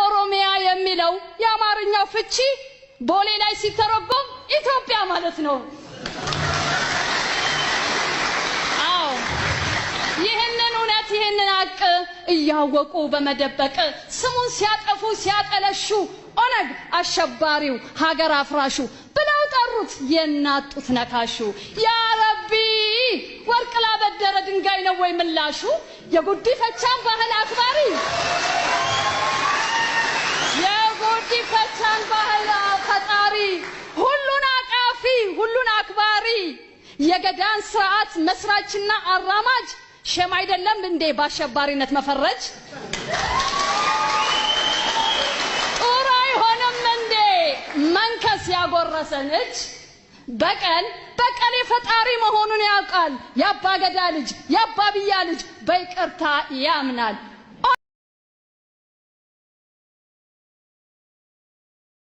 ኦሮሚያ የሚለው የአማርኛው ፍቺ ቦሌ ላይ ሲተረጎም ኢትዮጵያ ማለት ነው። አዎ ይህንን አቅ እያወቁ በመደበቅ ስሙን ሲያጠፉ ሲያጠለሹ ኦነግ አሸባሪው ሀገር አፍራሹ ብለው ጠሩት የናጡት ነካሹ። ያ ረቢ ወርቅ ላበደረ ድንጋይ ነው ወይ ምላሹ? የጉዲፈቻን ባህል አክባሪ የጉዲፈቻን ባህል ፈጣሪ ሁሉን አቃፊ ሁሉን አክባሪ የገዳን ስርዓት መስራችና አራማጅ ሸም አይደለም እንዴ በአሸባሪነት መፈረጅ? ጦር አይሆንም እንዴ መንከስ ያጎረሰን እጅ? በቀል የፈጣሪ መሆኑን ያውቃል። የአባ ገዳ ልጅ የአባ ብያ ልጅ በይቅርታ ያምናል።